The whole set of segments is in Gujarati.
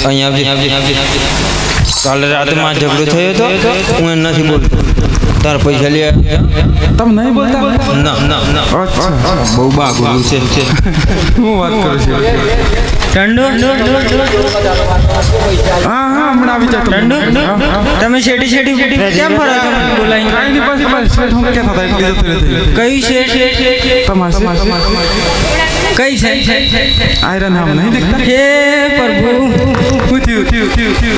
અહીંયા આવજે કાલે રાતે માં ઝઘડો થયો હતો હું એને નથી બોલતો તાર પૈસા લે તમે નહીં બોલતા ના અચ્છા બહુ બાગું છે હું વાત કરું છું હા હમણાં આવી જા તમે શેઠી કેમ ફરો છો બોલાઈ કાઈ નહીં પછી શેઠ હું કે થતા એટલે જતો રહેતો કઈ શેઠ તમાશે કઈ છે આયરન નામ નહીં દેખતા હે પ્રભુ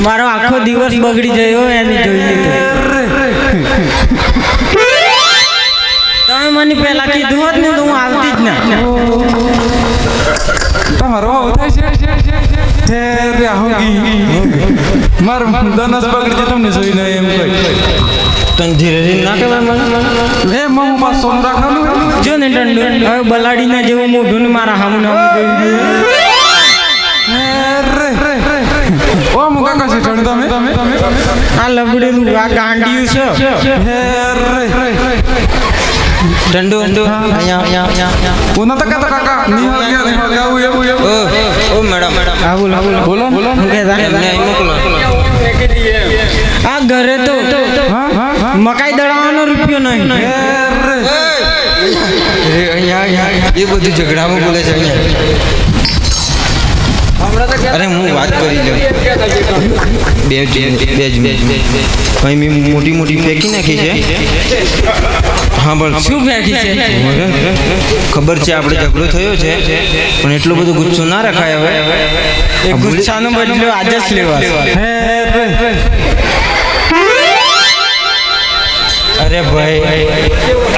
મારો આખો દિવસ બગડી ગયો એની જોઈ લીધો તમે મને પહેલા કીધું હોત ને તો હું આવતી જ ના તમારો થાય છે રે હોગી માર દનસ બગડી તમને જોઈને એમ કહી તન ધીરે ધીરે ના કહેવાય મને એ મો માં સોન રાખવાનું જો ને ટંડુ હવે બલાડીના જેવું મોઢું ને મારા હામું નામ જોઈ ઓ મુકા કશે ટંડુ તમે આ લબડેલું આ ગાંડિયું છે ટંડુ અહીંયા પુના તક કાકા ની હો ગયા ઓ મેડમ હા બોલો હું કહેતા મોકલો આ ઘરે તો મકાઈ દળાવાનો રૂપિયો નહીં અહીંયા એ બધું ઝઘડામાં બોલે છે અરે હું વાત કરી લઉં બે મેં મોટી ફેંકી નાખી છે હા બોલ શું ફેંકી છે ખબર છે આપણે ઝઘડો થયો છે પણ એટલો બધો ગુસ્સો ના રખાય હવે એ ગુસ્સાનો બદલો આજે જ લેવા અરે ભાઈ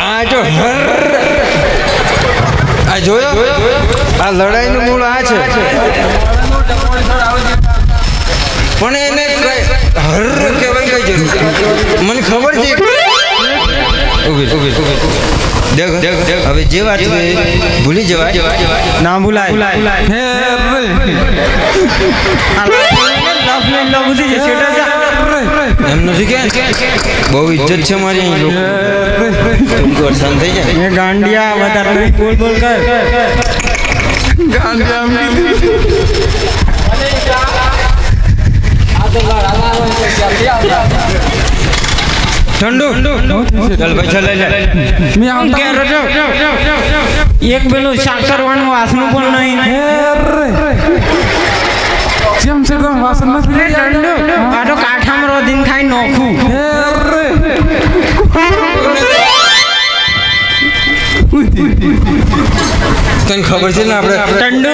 આ જો આ જોયો આ લડાઈનું મૂળ આ છે પણ એને હર કહેવાય કઈ જરૂર મને ખબર છે દેખ હવે જે વાત ભૂલી જવાય ના ભૂલાય એમ નથી કે બહુ ઇજ્જત છે મારી વરસાદ થઈ જાય ગાંડિયા વધારે બોલ કર ઠંડુ ચાલ પૈસા લઈ લે એક પેલું સાકરવાનું વાસનું પણ નહીં જેમ છે તમે વાસણ નથી ઠંડુ આ તો કાઠામાં રોધીને ખાઈ નોખું તને ખબર છે ને આપણે ઠંડુ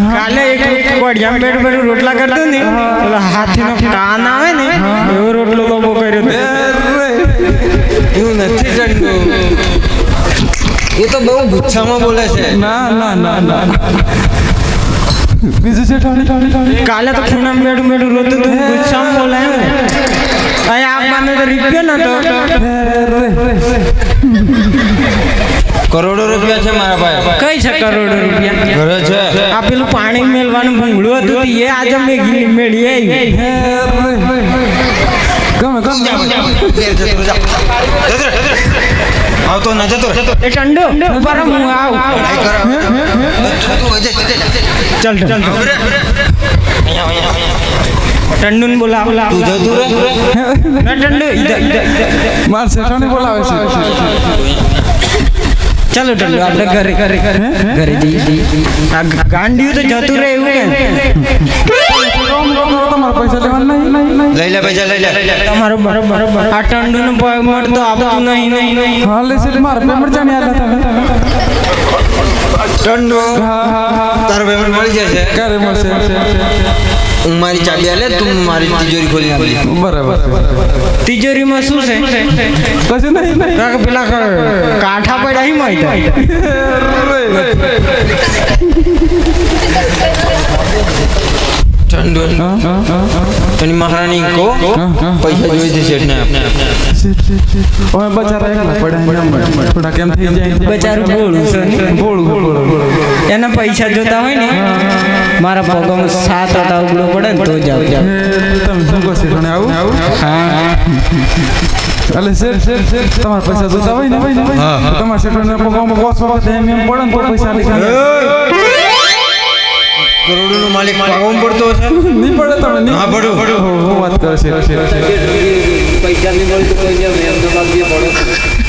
કાલે એક વડિયામાં બેઠું રોટલા કરતો ને હાથીનો કાન આવે ને એવો રોટલો લોબો કર્યો એવું નથી ઠંડુ એ તો બહુ ગુસ્સામાં બોલે છે ના બીજું છે ઠાણી કાલે તો ખૂણામાં બેઠું રોતું તું ગુસ્સામાં બોલાય ને અહીંયા આપવાને તો રીપ્યો નતો કરોડો રૂપિયા છે મારા ભાઈ કઈ છે કરોડો રૂપિયા ઘરે છે આ પેલું પાણી મેળવાનું ભૂંગળું હતું એ આજે મેળી આવી ગમે આવતો ન જતો એ ઠંડુ ઉપર હું આવ ચાલ ઠંડુ ને બોલાવ તું જતું રે ના ઠંડુ માર શેઠાને બોલાવે છે ચાલો ઠંડુ આપણે ઘરે જઈએ આ ગાંડિયું તો જતું રહે એવું કે તમારા પૈસા લેવાના નહીં લઈ લે પૈસા લઈ લે તમારો બરોબર આ ઠંડુ નું પેમેન્ટ તો આપતું નહીં હા લે છે મારા પેમેન્ટ જાણી આલા તમે ઠંડુ તારો પેમેન્ટ મળી જશે ક્યારે મળશે હું મારી ચાબી આલે તું મારી તિજોરી ખોલી નાખી બરાબર તિજોરીમાં શું છે કશું નહીં પેલા કાંઠા પડ્યા હી માહિતી ઠંડુ તની મહારાણી કો પૈસા જોઈ છે શેઠને ઓય બચારા એકલા પડ્યા થોડા કેમ થઈ જાય બચારું ભોળું છે ને ભોળું એના પૈસા જોતા હોય ને મારા પગમાં સાત હતા ઉગડો પડે ને તો જાવ તમે શું કહો છો આવું હા અલે શેર તમારા પૈસા જોતા હોય ને તમારા શેઠને પગમાં બોસ બાબત એમ પડે ને તો પૈસા લઈ કરોડોનો માલિક પાવમ પડતો છે નહીં પડે તમે નહીં હા પડું હું વાત કરે છે પૈસા નહીં મળે તો કોઈ એમ